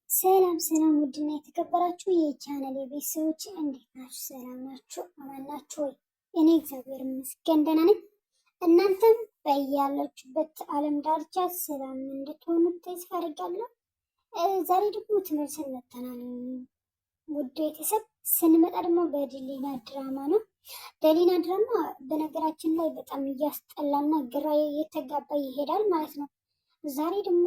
ሰላም ሰላም፣ ውድና የተከበራችሁ የቻናል ቤተሰቦች እንዴት ናችሁ? ሰላም ናችሁ? አማን ናችሁ ወይ? እኔ እግዚአብሔር ይመስገን ደህና ነኝ። እናንተም በያላችሁበት ዓለም ዳርቻ ሰላም እንድትሆኑ ተስፋ አድርጋለሁ። ዛሬ ደግሞ ትምህርት መጥተናል። ውድ ቤተሰብ ስንመጣ ደግሞ በደሊና ድራማ ነው። ደሊና ድራማ በነገራችን ላይ በጣም እያስጠላና ግራ የተጋባ ይሄዳል ማለት ነው። ዛሬ ደግሞ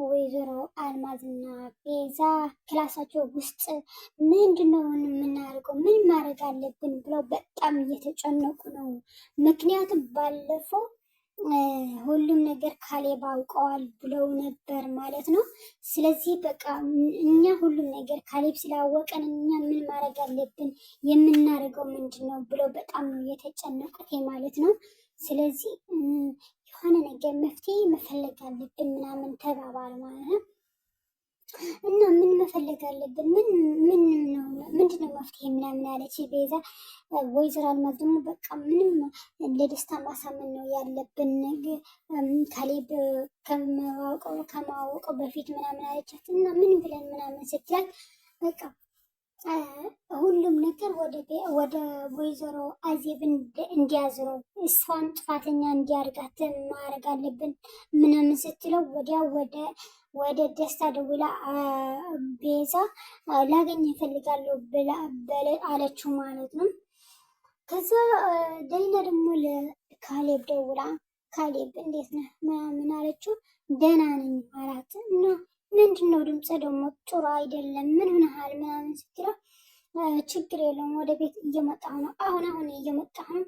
ወይዘሮ አልማዝና ቤዛ ክላሳቸው ውስጥ ምንድነው የምናደርገው፣ ምን ማድረግ አለብን ብለው በጣም እየተጨነቁ ነው። ምክንያቱም ባለፈው ሁሉም ነገር ካሌብ አውቀዋል ብለው ነበር ማለት ነው። ስለዚህ በቃ እኛ ሁሉም ነገር ካሌብ ስላወቀን እኛ ምን ማድረግ አለብን፣ የምናደርገው ምንድን ነው ብለው በጣም ነው የተጨነቁት ማለት ነው። ስለዚህ የሆነ ነገር መፍትሄ መፈለግ አለብን ምናምን ተባባሉ ማለት ነው። እና ምን መፈለግ አለብን ምንድነው መፍትሄ ምናምን አለች ቤዛ። ወይዘሮ አልማዝ ደግሞ በቃ ምንም ለደስታ ማሳመን ነው ያለብን ካሌብ ከማወቀው በፊት ምናምን አለቻት። እና ምን ብለን ምናምን ስትላት በቃ ሁሉም ነገር ወደ ወይዘሮ አዜብ እንዲያዝነው እሷን ጥፋተኛ እንዲያርጋት ማድረግ አለብን ምናምን ስትለው ወዲያ ወደ ደስታ ደውላ ቤዛ ላገኝ እፈልጋለሁ ብላ አለችው ማለት ነው። ከዛ ደሊና ደግሞ ለካሌብ ደውላ ካሌብ እንዴት ነህ ምናምን አለችው። ደህና ነኝ አላት። እና ምንድነው ድምፅ ደግሞ ጥሩ አይደለም፣ ምን ሆነሃል ምናምን ስትለው ችግር የለውም ወደ ቤት እየመጣሁ ነው፣ አሁን እየመጣሁ ነው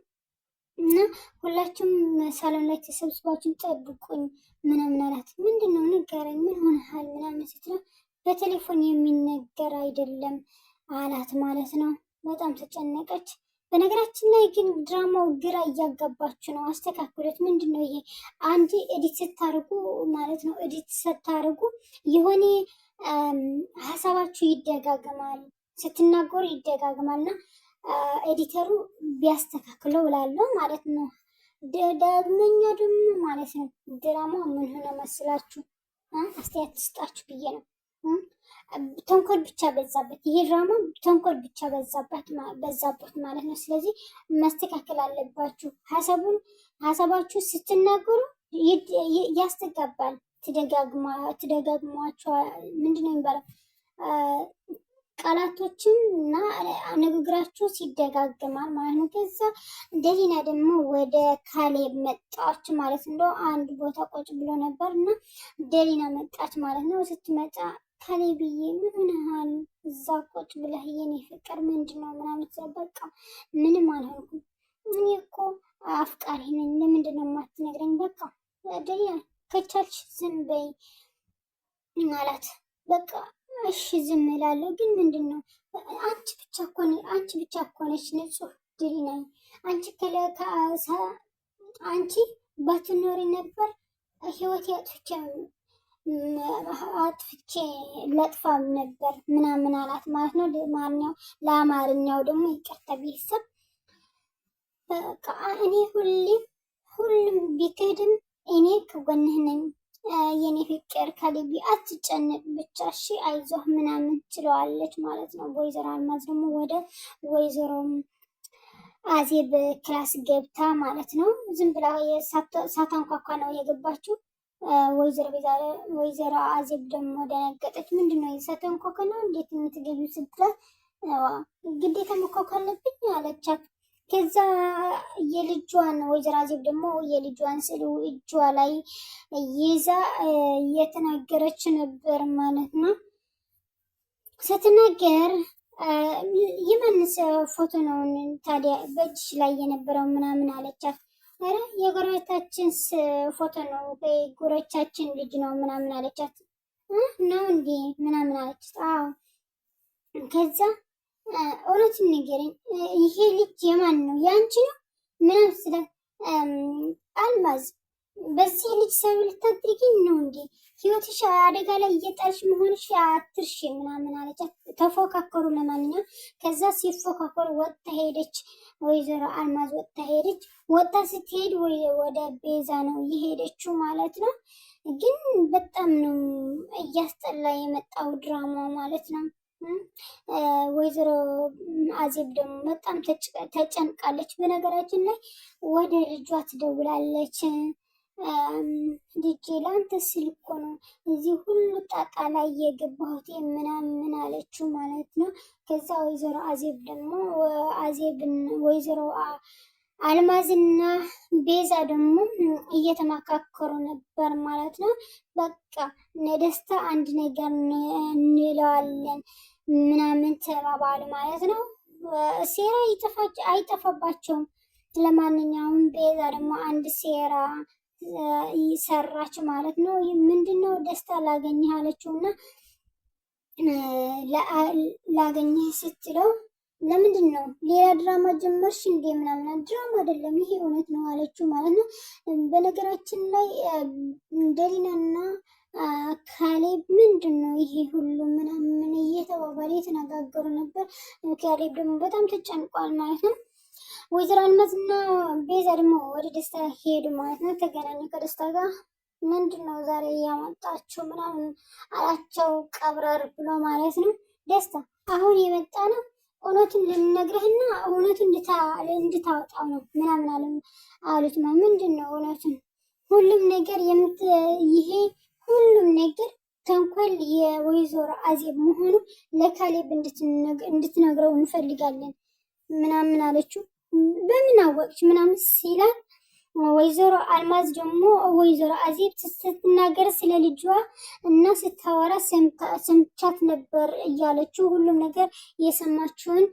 እና ሁላችሁም ሳሎን ላይ ተሰብስባችሁን ጠብቁኝ ምናምን አላት። ምንድነው ንገረኝ፣ ምን ሆነሃል ምናምን ስትለው በቴሌፎን የሚነገር አይደለም አላት ማለት ነው። በጣም ተጨነቀች። በነገራችን ላይ ግን ድራማው ግራ እያጋባችሁ ነው፣ አስተካክሉት። ምንድን ነው ይሄ? አንድ ኤዲት ስታርጉ ማለት ነው፣ ኤዲት ስታርጉ የሆነ ሀሳባችሁ ይደጋግማል፣ ስትናገሩ ይደጋግማል እና ኤዲተሩ ቢያስተካክለው እላለሁ ማለት ነው። ዳግመኛ ደግሞ ማለት ነው ድራማው ምን ሆነ መስላችሁ አስተያየት ትስጣችሁ ብዬ ነው። ተንኮል ብቻ በዛበት፣ ይሄ ድራማ ተንኮል ብቻ በዛበት ማለት ነው። ስለዚህ ማስተካከል አለባችሁ። ሀሳባችሁ ስትናገሩ ያስተጋባል፣ ትደጋግሟቸው ምንድነው የሚባለው ቃላቶችን እና ንግግራቸው ሲደጋግማል ማለት ነው። ከዛ ደሊና ደግሞ ወደ ካሌብ መጣች ማለት ነው። አንድ ቦታ ቁጭ ብሎ ነበር እና ደሊና መጣች ማለት ነው። ስትመጣ ካሌብዬ ምን ሆነሃል? እዛ ቁጭ ብለህ የኔ ፍቅር ምንድነው ምናምን። በቃ ምንም አልሆንኩም፣ እኔ እኮ አፍቃሪ ነኝ፣ ለምንድነው የማትነግረኝ? በቃ ደሊና ከቻልሽ ዝም በይ አላት። በቃ እሺ ዝም እላለሁ፣ ግን ምንድን ነው አንቺ ብቻ እኮ ነሽ ንጹህ ደሊና። አንቺ ባትኖሪ ነበር ህይወቴ አጥፍቼ ለጥፋ ነበር ምናምን አላት ማለት ነው። ለአማርኛው ደግሞ ይቅርታ ቤተሰብ። በቃ እኔ ሁሉም ቢክድም እኔ ከጎንህ ነኝ የኔ ፍቅር ካሌብ፣ አትጨነቅ ብቻ እሺ አይዞህ ምናምን ችለዋለች ማለት ነው። ወይዘሮ አልማዝ ደግሞ ወደ ወይዘሮ አዜብ ክላስ ማለት ነው ዝም ብላ ሳታንኳኳ ነው የገባችው። ወይዘሮ አዜብ ደግሞ ደነገጠች። ምንድነው ሳታንኳኳ ነው እንዴት የምትገቢው ስትላት ግዴታ መኳኳ አለብኝ አለቻት። ከዛ የልጇን ወይዘሮ አዜብ ደግሞ የልጇን ስዕል እጇ ላይ ይዛ እየተናገረች ነበር ማለት ነው። ስትናገር የማንስ ፎቶ ነው ታዲያ በእጅሽ ላይ የነበረው ምናምን አለቻት። ኧረ የጎረቤታችን ፎቶ ነው፣ የጎረቤታችን ልጅ ነው ምናምን አለቻት። ነው እንዴ ምናምን አለቻት። አዎ ከዛ እውነቱን ንገረኝ፣ ይሄ ልጅ የማን ነው? የአንቺ ነው ምናምን ስለ አልማዝ በዚህ ልጅ ሰበብ ልታድርጊኝ ነው እንዴ? ህይወትሽ አደጋ ላይ እየጣልሽ መሆንሽ አትርሺ ምናምን አለቻት። ተፎካከሩ ለማንኛውም። ከዛ ሲፎካከሩ ወጥታ ሄደች፣ ወይዘሮ አልማዝ ወጥታ ሄደች። ወጥታ ስትሄድ ወደ ቤዛ ነው የሄደችው ማለት ነው። ግን በጣም ነው እያስጠላ የመጣው ድራማ ማለት ነው። ወይዘሮ አዜብ ደግሞ በጣም ተጨንቃለች። በነገራችን ላይ ወደ ልጇ ትደውላለች። ልጄ ለአንተ ስል እኮ ነው እዚህ ሁሉ ጣጣ ላይ የገባሁት ምናምን አለችው ማለት ነው። ከዛ ወይዘሮ አዜብ ደግሞ ወይዘሮ አልማዝና ቤዛ ደግሞ እየተማካከሩ ነበር ማለት ነው። በቃ ደስታ አንድ ነገር እንለዋለን ምናምን ተባባሉ ማለት ነው። ሴራ አይጠፋባቸውም። ለማንኛውም ቤዛ ደግሞ አንድ ሴራ ሰራች ማለት ነው። ምንድነው ደስታ ላገኘህ አለችው እና ላገኘህ ስትለው ለምንድን ነው ሌላ ድራማ ጀመርሽ እንዴ? ምናምን ድራማ አይደለም ይሄ እውነት ነው አለችው ማለት ነው። በነገራችን ላይ ደሊናና ካሌብ ምንድን ነው ይሄ ሁሉ ምናምን እየተባባሉ የተነጋገሩ ነበር። ካሌብ ደግሞ በጣም ተጨንቋል ማለት ነው። ወይዘሮ አልማዝና ቤዛ ደግሞ ወደ ደስታ ሄዱ ማለት ነው። ተገናኙ ከደስታ ጋር። ምንድን ነው ዛሬ ያመጣችሁ ምናምን አላቸው ቀብረር ብሎ ማለት ነው። ደስታ አሁን የመጣ ነው እውነቱን ልንነግርህና እውነቱን እንድታወጣው ነው ምናምን አሉት። ምንድን ነው እውነቱን? ሁሉም ነገር ይሄ ሁሉም ነገር ተንኮል የወይዘሮ አዜብ መሆኑ ለካሌብ እንድትነግረው እንፈልጋለን ምናምን አለችው። በምን አወቅች ምናምን ሲላት ወይዘሮ አልማዝ ደግሞ ወይዘሮ አዜብ ስትናገር ስለ ልጇ እና ስታወራ ሰምቻት ነበር እያለችው ሁሉም ነገር የሰማችውን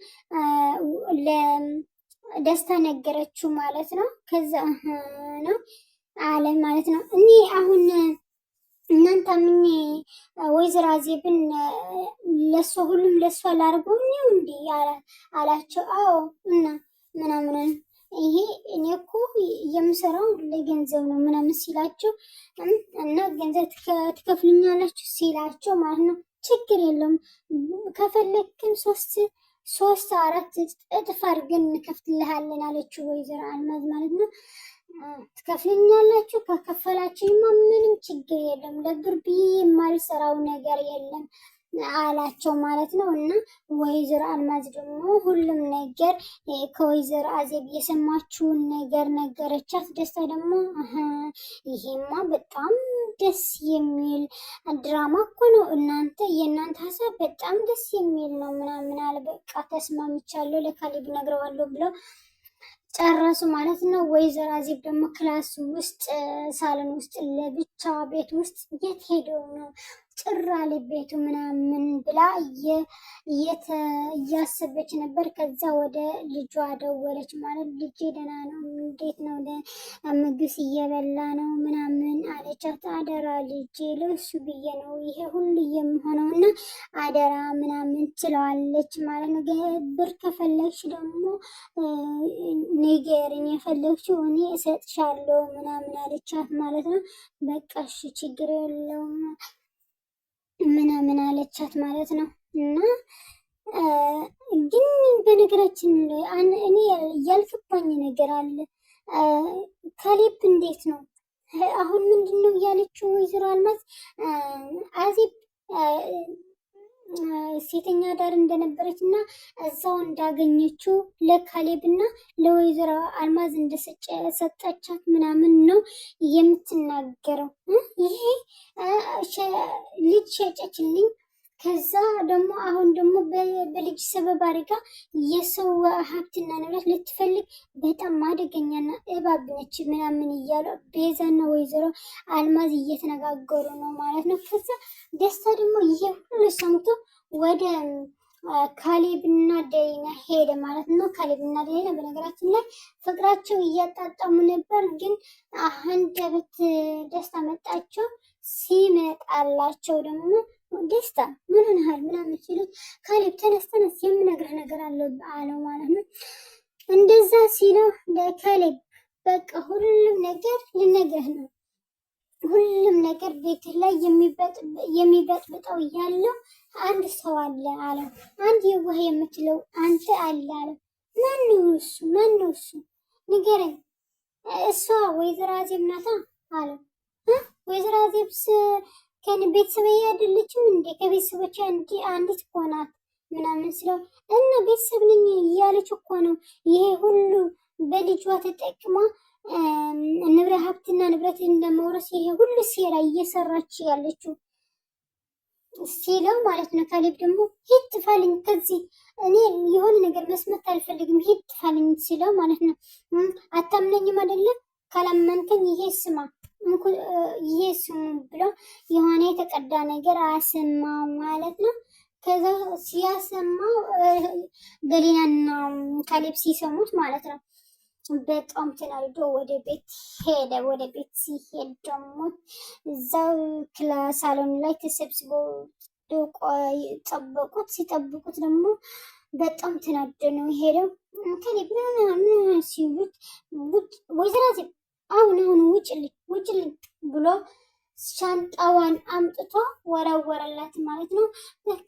ለደስታ ነገረችው ማለት ነው። ከዛ ነው አለ ማለት ነው። እኔ አሁን እናንተ ምን ወይዘሮ አዜብን ሁሉም ለሷ ላርገው ነው እንዴ አላቸው። አዎ እና ምናምን ይሄ እኔ እኮ የምሰራው ለገንዘብ ነው ምናምን ሲላቸው እና ገንዘብ ትከፍልኛላችሁ ሲላቸው ማለት ነው። ችግር የለውም ከፈለግክም ሶስት አራት እጥፍ አድርገን እንከፍትልሃለን አለችው ወይዘሮ አልማዝ ማለት ነው። ትከፍልኛላችሁ ከከፈላችሁማ ምንም ችግር የለም ለብር ብዬ የማልሰራው ነገር የለም አላቸው ማለት ነው። እና ወይዘሮ አልማዝ ደግሞ ሁሉም ነገር ከወይዘሮ አዜብ የሰማችውን ነገር ነገረቻት። ደስታ ደግሞ ይሄማ በጣም ደስ የሚል ድራማ እኮ ነው እናንተ የእናንተ ሀሳብ በጣም ደስ የሚል ነው ምናምን አለ። በቃ ተስማምቻለሁ ለካሌብ ነግረዋለሁ ብለው ጨረሱ ማለት ነው። ወይዘሮ አዜብ ደግሞ ክላስ ውስጥ ሳሎን ውስጥ ለብቻ ቤት ውስጥ የት ሄደው ነው ጭራ ቤቱ ምናምን ብላ እያሰበች ነበር። ከዛ ወደ ልጇ ደወለች ማለት ልጄ ደህና ነው እንዴት ነው ምግብ እየበላ ነው ምናምን አለቻት። አደራ ልጄ ለሱ ብዬ ነው ይሄ ሁሉ የምሆነው እና አደራ ምናምን ትለዋለች ማለት ነው። ብር ከፈለግሽ ደግሞ ንገሪኝ የፈለግሽው እኔ እሰጥሻለሁ ምናምን አለቻት ማለት ነው። በቃ እሺ ችግር የለውም ምናምን አለቻት ማለት ነው። እና ግን በነገራችን እኔ ያልገባኝ ነገር አለ። ካሌብ እንዴት ነው አሁን ምንድን ነው እያለችው ወይዘሮ አልማዝ አዜብ ሴተኛ ዳር እንደነበረች እና እዛው እንዳገኘችው ለካሌብ እና ለወይዘሮ አልማዝ እንደሰጠቻት ምናምን ነው የምትናገረው። ይሄ ልጅ ሸጨችልኝ ከዛ ደግሞ አሁን ደግሞ በልጅ ሰበብ አድርጋ የሰው ሀብትና ንብረት ልትፈልግ በጣም አደገኛና እባብ ነች ምናምን እያሉ ቤዛና ወይዘሮ አልማዝ እየተነጋገሩ ነው ማለት ነው። ከዛ ደስታ ደግሞ ይሄ ሁሉ ሰምቶ ወደ ካሌብና ደሊና ሄደ ማለት ነው። ካሌብና ደሊና በነገራችን ላይ ፍቅራቸው እያጣጣሙ ነበር። ግን አንደበት ደስታ መጣቸው። ሲመጣላቸው ደግሞ ደስታ ምን ሆነሃል ምናምን ሲሉት ካሌብ ተነስ የምነግርህ ነገር አለው ማለት ነው። እንደዛ ሲለው ለካሌብ በቃ ሁሉም ነገር ልነግርህ ነው ሁሉም ነገር ቤትህ ላይ የሚበጥብጠው ያለው አንድ ሰው አለ አለው። አንድ የዋህ የምትለው አንተ አለ አለው። ማነው እሱ ንገረኝ። እሷ ወይዘሮ አዜብ ናታ አለው። ወይዘሮ አዜብስ ከኔ ቤተሰብ አይደለችም እንዴ? ከቤተሰቦች አንዲት እኮ ናት ምናምን ስለው እና ቤተሰብ ነኝ እያለች እኮ ነው ይሄ ሁሉ በልጇ ተጠቅማ ንብረት ሀብትና ንብረትን ለመውረስ ይሄ ሁሉ ሴራ እየሰራች ያለችው ሲለው ማለት ነው። ካሌብ ደግሞ ሂድ ጥፋልኝ ከዚህ እኔ የሆነ ነገር መስማት አልፈልግም ሂድ ጥፋልኝ ሲለው ማለት ነው። አታምነኝም አይደለም? ካላመንከኝ ይሄ ስማ ይሄ ስሙ ብሎ የሆነ የተቀዳ ነገር አሰማው ማለት ነው። ከዛ ሲያሰማው ገሊናና ካሌብ ሲሰሙት ማለት ነው በጣም ተናድዶ ወደ ቤት ሄደ። ወደ ቤት ሲሄድ ደግሞ እዛው ሳሎን ላይ ተሰብስበው ጠበቁት። ሲጠብቁት ደግሞ በጣም ተናድዶ ነው የሄደው። ካሌብ ምን ሲሉት ወይዘሮ አዜብ አሁን ውጭልኝ ብሎ ሻንጣዋን አምጥቶ ወረወረላት ማለት ነው።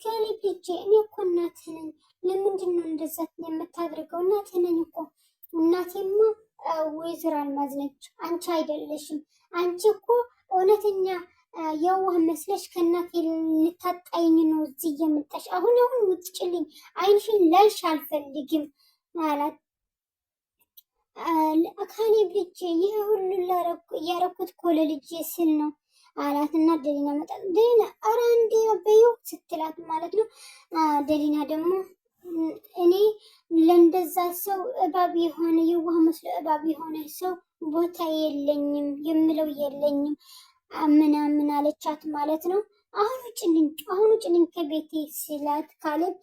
ካሌብ ልጄ እኔ እኮ እናትህ ነኝ፣ ለምንድን ነው እንደዛ የምታደርገው? እናትህ ነኝ እኮ። እናቴማ ወይዘሮ አልማዝ ነች፣ አንቺ አይደለሽም። አንቺ እኮ እውነተኛ የዋህ መስለሽ ከእናቴ ልታጣይኝ ነው እዚህ እየመጣሽ። አሁን ውጭልኝ፣ አይንሽን ላይሽ አልፈልግም አላት። ካሌብ ልጄ ይህ ሁሉ ያረኩት እኮ ለልጄ ስል ነው አላት እና ደሊና መጣት ደሊና አረ እንዴ በይው ስትላት ማለት ነው። ደሊና ደግሞ እኔ ለእንደዛ ሰው እባብ የሆነ የዋህ መስሎ እባብ የሆነ ሰው ቦታ የለኝም የምለው የለኝም ምናምን አለቻት ማለት ነው። አሁን ውጭልኝ ከቤቴ ሲላት ካሌብ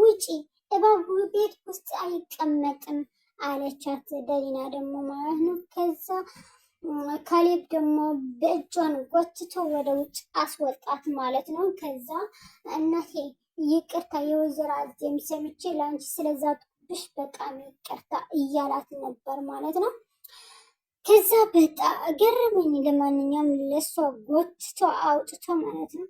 ውጪ እባብ ቤት ውስጥ አይቀመጥም አለቻት ደሊና ደግሞ ማለት ነው። ከዛ ካሌብ ደግሞ በእጇን ጎትቶ ወደ ውጭ አስወጣት ማለት ነው። ከዛ እናቴ ይቅርታ የወይዘሮ አዜብ ሰምቼ ለአንቺ ስለዛ ጥብሽ በጣም ይቅርታ እያላት ነበር ማለት ነው። ከዛ በጣም ገረመኝ። ለማንኛውም ለእሷ ጎትቶ አውጥቶ ማለት ነው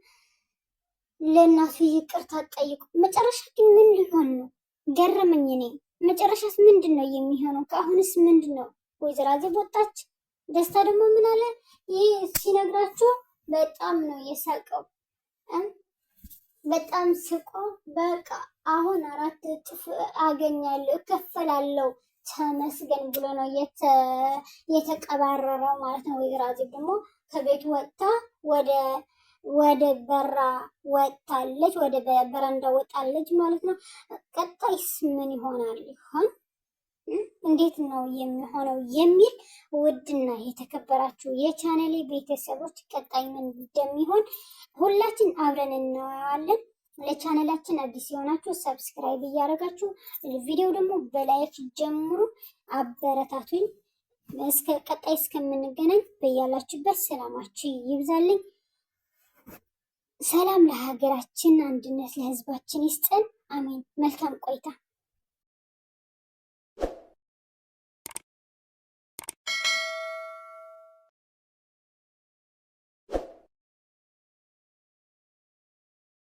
ለእናቱ ይቅርታ ጠይቁ። መጨረሻ ግን ምን ሊሆን ነው ገረመኝ። እኔ መጨረሻስ ምንድን ነው የሚሆነው? ከአሁንስ ምንድን ነው? ወይዘሮ አዜብ ወጣች። ደስታ ደግሞ ምን አለ? ይህ ሲነግራችሁ በጣም ነው የሳቀው። በጣም ስቆ በቃ አሁን 4 እጥፍ አገኛለሁ እከፈላለሁ ተመስገን ብሎ ነው የተቀባረረው ማለት ነው። ወይዘሮ አዜብ ደግሞ ከቤቱ ወጥታ ወደ በራ ወጣለች፣ ወደ በረንዳ ወጣለች ማለት ነው። ቀጣይስ ምን ይሆናል ይሆን? እንዴት ነው የሚሆነው የሚል ውድና የተከበራችሁ የቻናሌ ቤተሰቦች ቀጣይ ምን እንደሚሆን ሁላችን አብረን እናያለን። ለቻናላችን አዲስ የሆናችሁ ሰብስክራይብ እያደረጋችሁ ቪዲዮ ደግሞ በላይክ ጀምሩ፣ አበረታቱኝ። ቀጣይ እስከምንገናኝ በያላችሁበት ሰላማችሁ ይብዛልኝ። ሰላም ለሀገራችን፣ አንድነት ለሕዝባችን ይስጠን። አሜን። መልካም ቆይታ